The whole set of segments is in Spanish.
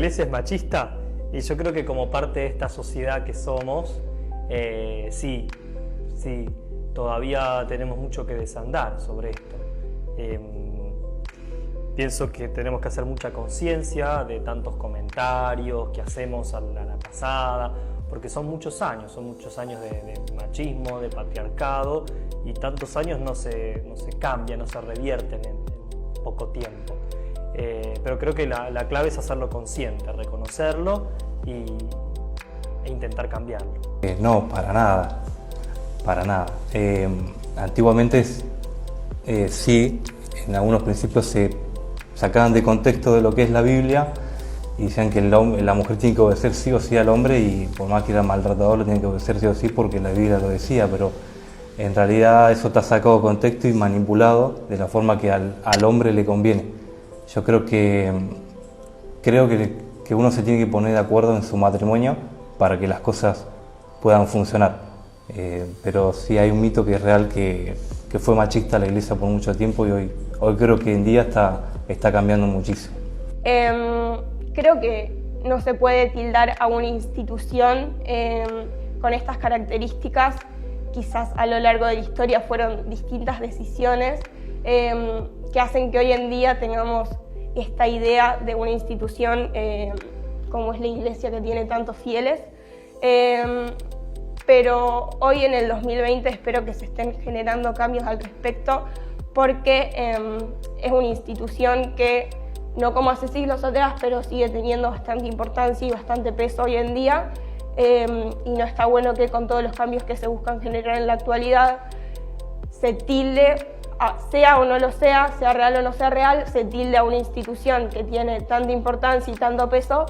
iglesia es machista, y yo creo que como parte de esta sociedad que somos, sí, todavía tenemos mucho que desandar sobre esto. Pienso que tenemos que hacer mucha conciencia de tantos comentarios que hacemos a la pasada, porque son muchos años de machismo, de patriarcado, y tantos años no se cambian, no se revierten en poco tiempo. Pero creo que la clave es hacerlo consciente, reconocerlo e intentar cambiarlo. No, para nada, para nada. Antiguamente sí, en algunos principios se sacaban de contexto de lo que es la Biblia y decían que la mujer tiene que obedecer sí o sí al hombre, y por más que era maltratador lo tiene que obedecer sí o sí porque la Biblia lo decía, pero en realidad eso está sacado de contexto y manipulado de la forma que al hombre le conviene. Yo creo que uno se tiene que poner de acuerdo en su matrimonio para que las cosas puedan funcionar. Pero sí hay un mito que es real, que fue machista la iglesia por mucho tiempo, y hoy creo que en día está cambiando muchísimo. Creo que no se puede tildar a una institución con estas características. Quizás a lo largo de la historia fueron distintas decisiones que hacen que hoy en día tengamos esta idea de una institución como es la iglesia, que tiene tantos fieles. Pero hoy en el 2020 espero que se estén generando cambios al respecto, porque es una institución que, no como hace siglos atrás, pero sigue teniendo bastante importancia y bastante peso hoy en día, y no está bueno que con todos los cambios que se buscan generar en la actualidad se tilde, sea o no lo sea real o no sea real, se tilde a una institución que tiene tanta importancia y tanto peso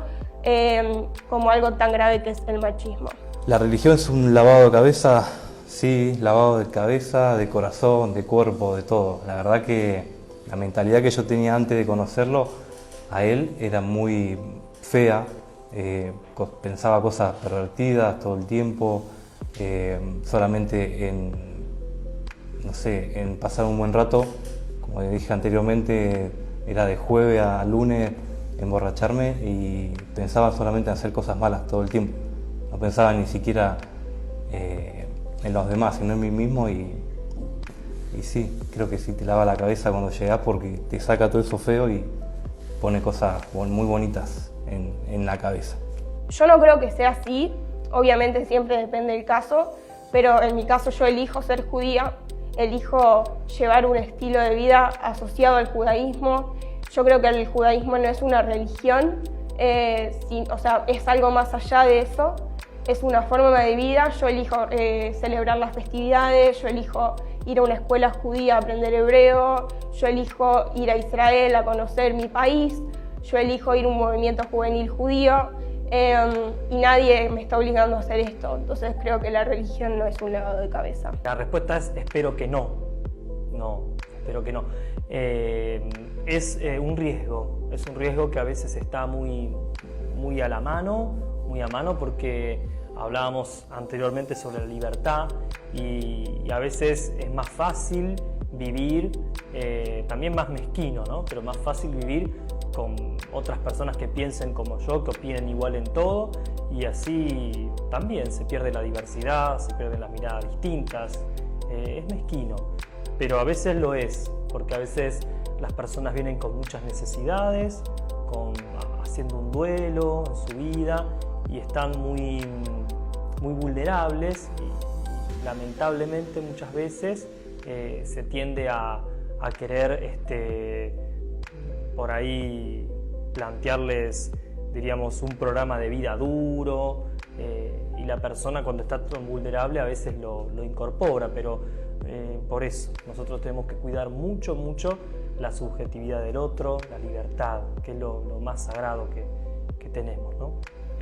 como algo tan grave que es el machismo. La religión es un lavado de cabeza, sí, lavado de cabeza, de corazón, de cuerpo, de todo. La verdad que la mentalidad que yo tenía antes de conocerlo a él era muy fea, pensaba cosas pervertidas todo el tiempo, solamente en pasar un buen rato. Como dije anteriormente, era de jueves a lunes emborracharme y pensaba solamente en hacer cosas malas todo el tiempo. No pensaba ni siquiera en los demás, sino en mí mismo, y sí, creo que sí te lava la cabeza cuando llegas, porque te saca todo eso feo y pone cosas muy bonitas en la cabeza. Yo no creo que sea así, obviamente siempre depende del caso, pero en mi caso yo elijo ser judía, elijo llevar un estilo de vida asociado al judaísmo. Yo creo que el judaísmo no es una religión, es algo más allá de eso. Es una forma de vida. Yo elijo celebrar las festividades, yo elijo ir a una escuela judía a aprender hebreo, yo elijo ir a Israel a conocer mi país, yo elijo ir a un movimiento juvenil judío, y nadie me está obligando a hacer esto. Entonces creo que la religión no es un lavado de cabeza. La respuesta es espero que no. No, espero que no. Es un riesgo que a veces está muy a mano, porque hablábamos anteriormente sobre la libertad, y a veces es más fácil vivir, también más mezquino, ¿no? Pero más fácil vivir con otras personas que piensen como yo, que opinen igual en todo, y así también se pierde la diversidad, se pierden las miradas distintas. Es mezquino, pero a veces lo es, porque a veces las personas vienen con muchas necesidades, haciendo un duelo en su vida, y están muy vulnerables, y lamentablemente muchas veces se tiende a querer por ahí plantearles, diríamos, un programa de vida duro, y la persona cuando está tan vulnerable a veces lo incorpora, pero por eso nosotros tenemos que cuidar mucho la subjetividad del otro, la libertad, que es lo más sagrado que tenemos, ¿no?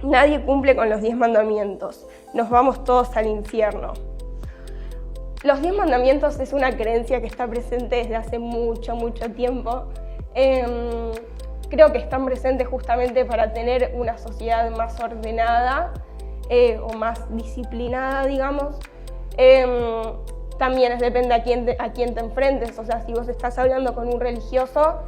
Nadie cumple con los 10 mandamientos, nos vamos todos al infierno. Los 10 mandamientos es una creencia que está presente desde hace mucho tiempo. Creo que están presentes justamente para tener una sociedad más ordenada o más disciplinada, digamos. También depende a quién te enfrentes. O sea, si vos estás hablando con un religioso,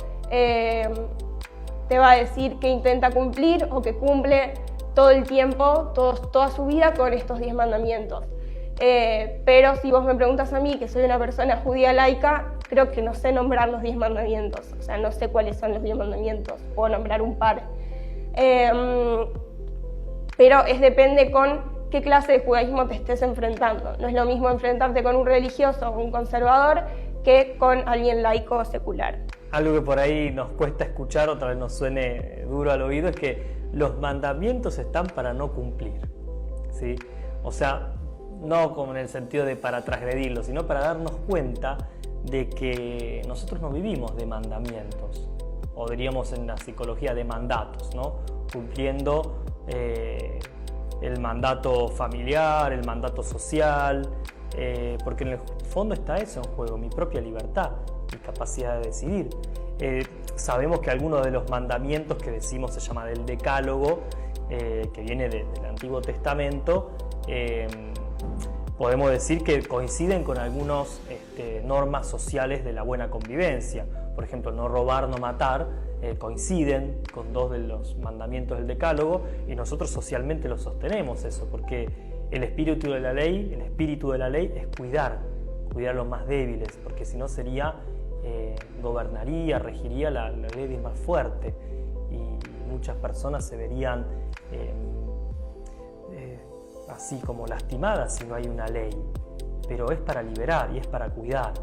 te va a decir que intenta cumplir o que cumple todo el tiempo, toda su vida con estos 10 mandamientos. Pero si vos me preguntas a mí, que soy una persona judía laica, creo que no sé nombrar los 10 mandamientos, o sea, no sé cuáles son los 10 mandamientos, puedo nombrar un par. Pero depende con qué clase de judaísmo te estés enfrentando. No es lo mismo enfrentarte con un religioso o un conservador que con alguien laico o secular. Algo que por ahí nos cuesta escuchar, otra vez nos suene duro al oído, es que los mandamientos están para no cumplir, ¿sí? O sea, no como en el sentido de para transgredirlos, sino para darnos cuenta de que nosotros no vivimos de mandamientos, o diríamos en la psicología de mandatos, ¿no? Cumpliendo el mandato familiar, el mandato social, porque en el fondo está eso en juego, mi propia libertad, mi capacidad de decidir. Sabemos que algunos de los mandamientos que decimos se llama del Decálogo, que viene del Antiguo Testamento, podemos decir que coinciden con algunas normas sociales de la buena convivencia. Por ejemplo, no robar, no matar, coinciden con 2 de los mandamientos del Decálogo, y nosotros socialmente lo sostenemos eso, porque el espíritu de la ley es cuidar a los más débiles, porque si no sería, gobernaría, regiría la ley más fuerte, y muchas personas se verían así como lastimadas si no hay una ley, pero es para liberar y es para cuidar.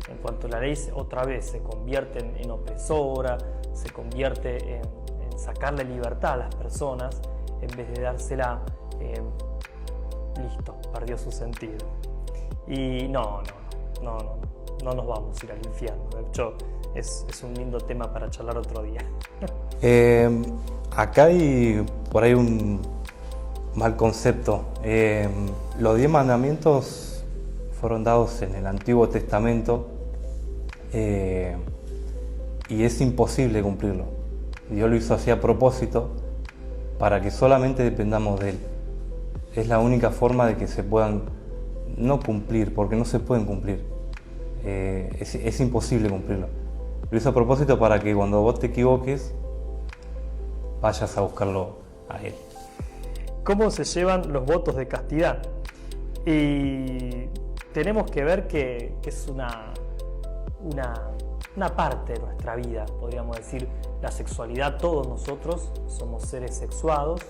En cuanto la ley otra vez se convierte en opresora, se convierte en sacarle libertad a las personas, en vez de dársela, listo, perdió su sentido. Y no nos vamos a ir al infierno. De hecho, es un lindo tema para charlar otro día. Acá hay por ahí un mal concepto. Los 10 mandamientos fueron dados en el Antiguo Testamento, y es imposible cumplirlo. Dios lo hizo así a propósito para que solamente dependamos de Él. Es la única forma de que se puedan no cumplir, porque no se pueden cumplir. Es imposible cumplirlo. Lo hizo a propósito para que cuando vos te equivoques vayas a buscarlo a Él. ¿Cómo se llevan los votos de castidad? Y tenemos que ver que es una parte de nuestra vida, podríamos decir. La sexualidad, todos nosotros somos seres sexuados.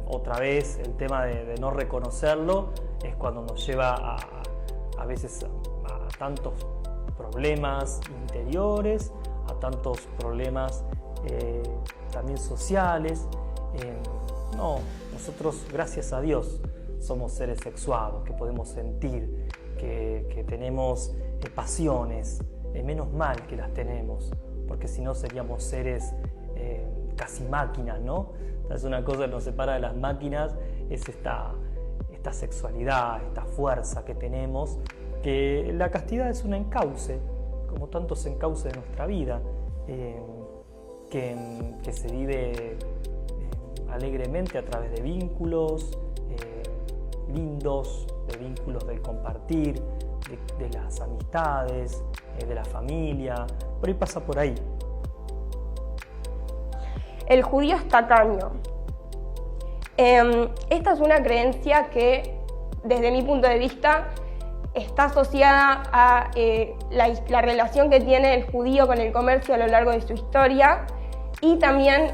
Otra vez el tema de no reconocerlo es cuando nos lleva a veces a tantos problemas interiores, a tantos problemas también sociales. Nosotros, gracias a Dios, somos seres sexuados, que podemos sentir, que tenemos pasiones, menos mal que las tenemos, porque si no seríamos seres casi máquinas, ¿no? Entonces, una cosa que nos separa de las máquinas es esta sexualidad, esta fuerza que tenemos, que la castidad es un encauce, como tantos encauces de nuestra vida, que se vive alegremente a través de vínculos lindos, de vínculos del compartir, de las amistades, de la familia, por ahí pasa por ahí. El judío es tacaño. Esta es una creencia que, desde mi punto de vista, está asociada a la relación que tiene el judío con el comercio a lo largo de su historia, y también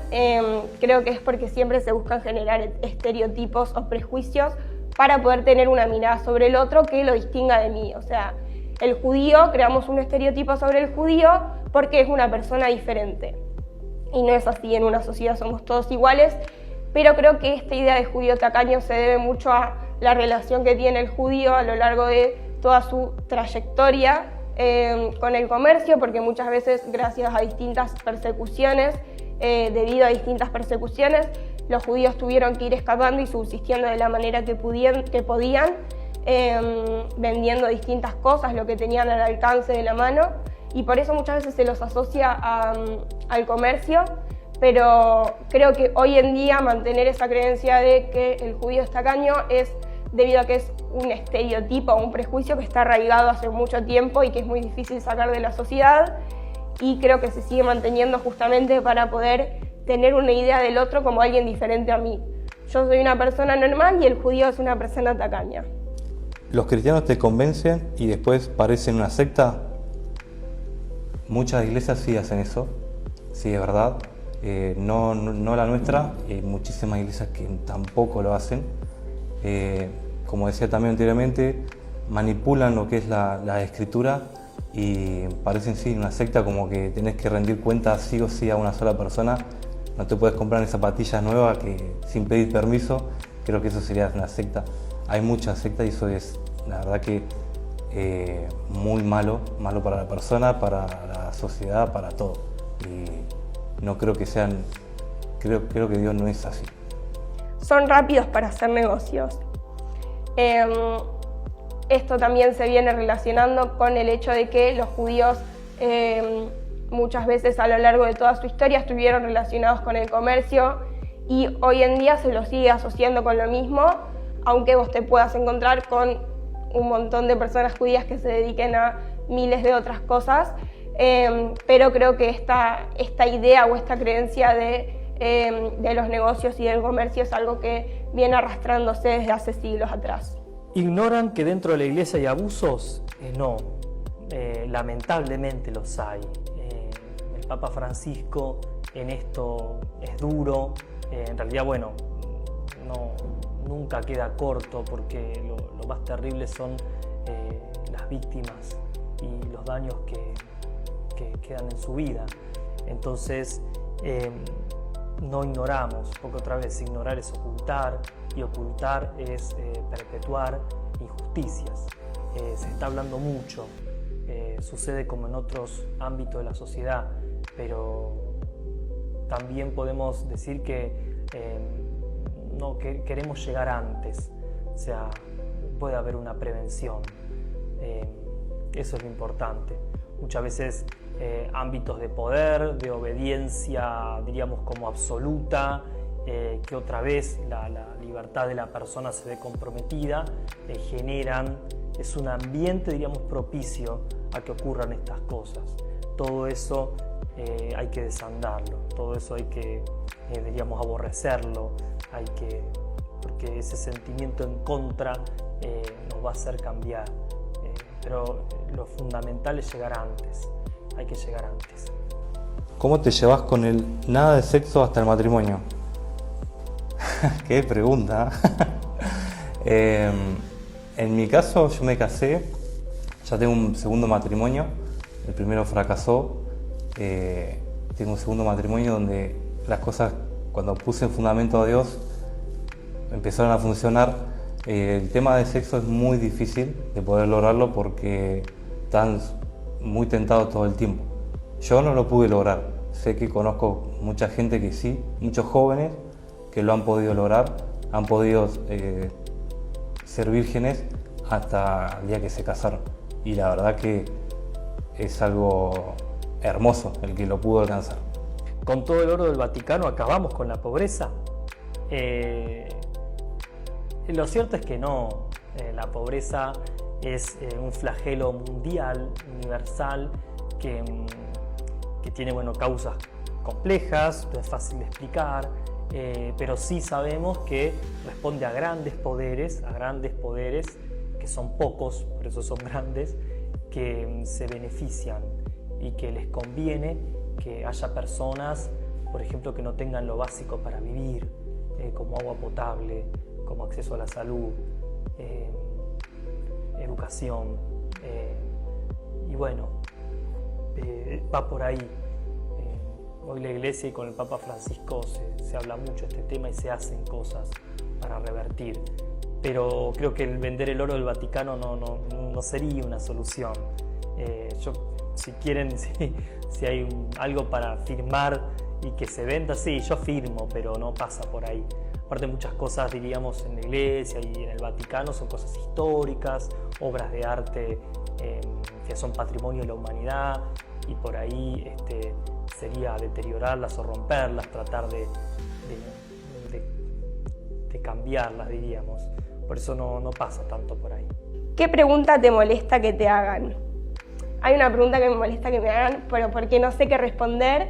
creo que es porque siempre se buscan generar estereotipos o prejuicios para poder tener una mirada sobre el otro que lo distinga de mí. O sea, el judío, creamos un estereotipo sobre el judío porque es una persona diferente. Y no es así, en una sociedad somos todos iguales, pero creo que esta idea de judío tacaño se debe mucho a la relación que tiene el judío a lo largo de toda su trayectoria con el comercio, porque muchas veces, gracias a distintas persecuciones, debido a distintas persecuciones, los judíos tuvieron que ir escapando y subsistiendo de la manera que podían, vendiendo distintas cosas, lo que tenían al alcance de la mano, y por eso muchas veces se los asocia al comercio, pero creo que hoy en día mantener esa creencia de que el judío es tacaño es debido a que es un estereotipo, un prejuicio que está arraigado hace mucho tiempo y que es muy difícil sacar de la sociedad, y creo que se sigue manteniendo justamente para poder tener una idea del otro como alguien diferente a mí. Yo soy una persona normal y el judío es una persona tacaña. ¿Los cristianos te convencen y después parecen una secta? Muchas iglesias sí hacen eso, sí es verdad. No la nuestra, muchísimas iglesias que tampoco lo hacen. Como decía también anteriormente, manipulan lo que es la escritura y parecen sí una secta, como que tenés que rendir cuentas sí o sí a una sola persona. No te puedes comprar ni zapatillas nuevas que sin pedir permiso. Creo que eso sería una secta. Hay muchas sectas y eso es, la verdad que muy malo para la persona, para la sociedad, para todo. Y no creo que sean, creo que Dios no es así. Son rápidos para hacer negocios. Esto también se viene relacionando con el hecho de que los judíos muchas veces a lo largo de toda su historia estuvieron relacionados con el comercio y hoy en día se los sigue asociando con lo mismo, aunque vos te puedas encontrar con un montón de personas judías que se dediquen a miles de otras cosas, pero creo que esta idea o esta creencia de los negocios y del comercio es algo que viene arrastrándose desde hace siglos atrás. ¿Ignoran que dentro de la iglesia hay abusos? No, lamentablemente los hay. El Papa Francisco en esto es duro. En realidad, bueno, nunca queda corto porque lo más terrible son las víctimas y los daños que quedan en su vida. Entonces, no ignoramos, porque otra vez ignorar es ocultar y ocultar es perpetuar injusticias. Se está hablando mucho, sucede como en otros ámbitos de la sociedad, pero también podemos decir que que queremos llegar antes, o sea, puede haber una prevención, eso es lo importante. Muchas veces ámbitos de poder, de obediencia, diríamos como absoluta, que otra vez la libertad de la persona se ve comprometida, es un ambiente, diríamos, propicio a que ocurran estas cosas. Todo eso hay que desandarlo, todo eso hay que, diríamos, aborrecerlo, porque ese sentimiento en contra nos va a hacer cambiar. Pero lo fundamental es llegar antes, hay que llegar antes. ¿Cómo te llevas con el nada de sexo hasta el matrimonio? Qué pregunta. En mi caso, yo me casé, ya tengo un segundo matrimonio, el primero fracasó, tengo un segundo matrimonio donde las cosas, cuando puse en fundamento a Dios, empezaron a funcionar. El tema de sexo es muy difícil de poder lograrlo porque están muy tentados todo el tiempo. Yo no lo pude lograr, sé que conozco mucha gente que sí, muchos jóvenes que lo han podido lograr, han podido ser vírgenes hasta el día que se casaron. Y la verdad que es algo hermoso el que lo pudo alcanzar. Con todo el oro del Vaticano acabamos con la pobreza. Lo cierto es que no, la pobreza es un flagelo mundial, universal, que tiene causas complejas, no es fácil de explicar, pero sí sabemos que responde a grandes poderes que son pocos, por eso son grandes, que se benefician y que les conviene que haya personas, por ejemplo, que no tengan lo básico para vivir, como agua potable, como acceso a la salud, educación, y bueno, va por ahí. Hoy la Iglesia y con el Papa Francisco se habla mucho de este tema y se hacen cosas para revertir, pero creo que el vender el oro del Vaticano no sería una solución. Si quieren, si hay algo para firmar y que se venda, sí, yo firmo, pero no pasa por ahí. Aparte, muchas cosas, diríamos, en la Iglesia y en el Vaticano son cosas históricas, obras de arte que son patrimonio de la humanidad, y por ahí sería deteriorarlas o romperlas, tratar de cambiarlas, diríamos. Por eso no pasa tanto por ahí. ¿Qué pregunta te molesta que te hagan? hay una pregunta que me molesta que me hagan, pero porque no sé qué responder,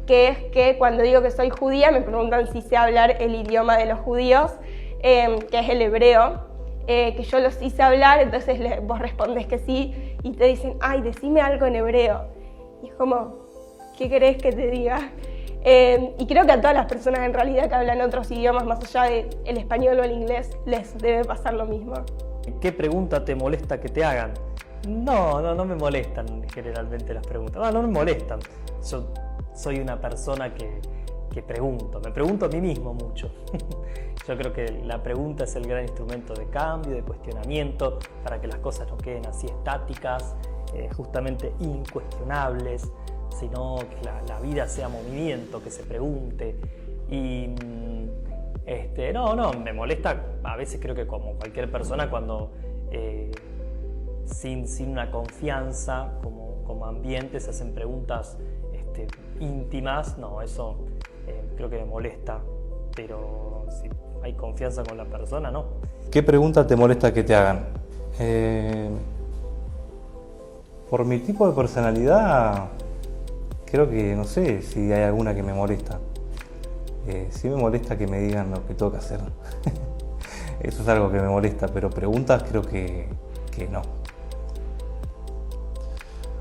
que es que cuando digo que soy judía me preguntan si sé hablar el idioma de los judíos, que es el hebreo, que yo lo sí sé hablar, entonces vos respondés que sí y te dicen, ay, decime algo en hebreo. Y es como, ¿qué querés que te diga? Y creo que a todas las personas en realidad que hablan otros idiomas más allá del español o el inglés les debe pasar lo mismo. ¿Qué pregunta te molesta que te hagan? No me molestan generalmente las preguntas. No me molestan. Yo soy una persona que pregunto. Me pregunto a mí mismo mucho. Yo creo que la pregunta es el gran instrumento de cambio, de cuestionamiento, para que las cosas no queden así estáticas, justamente incuestionables, sino que la vida sea movimiento, que se pregunte. Y no, me molesta a veces, creo que como cualquier persona, cuando sin una confianza como ambiente se hacen preguntas íntimas. No, eso creo que me molesta, pero si hay confianza con la persona, no. ¿Qué pregunta te molesta que te hagan? Por mi tipo de personalidad, creo que no sé si hay alguna que me molesta. Sí me molesta que me digan lo que tengo que hacer. Eso es algo que me molesta, pero preguntas creo que no.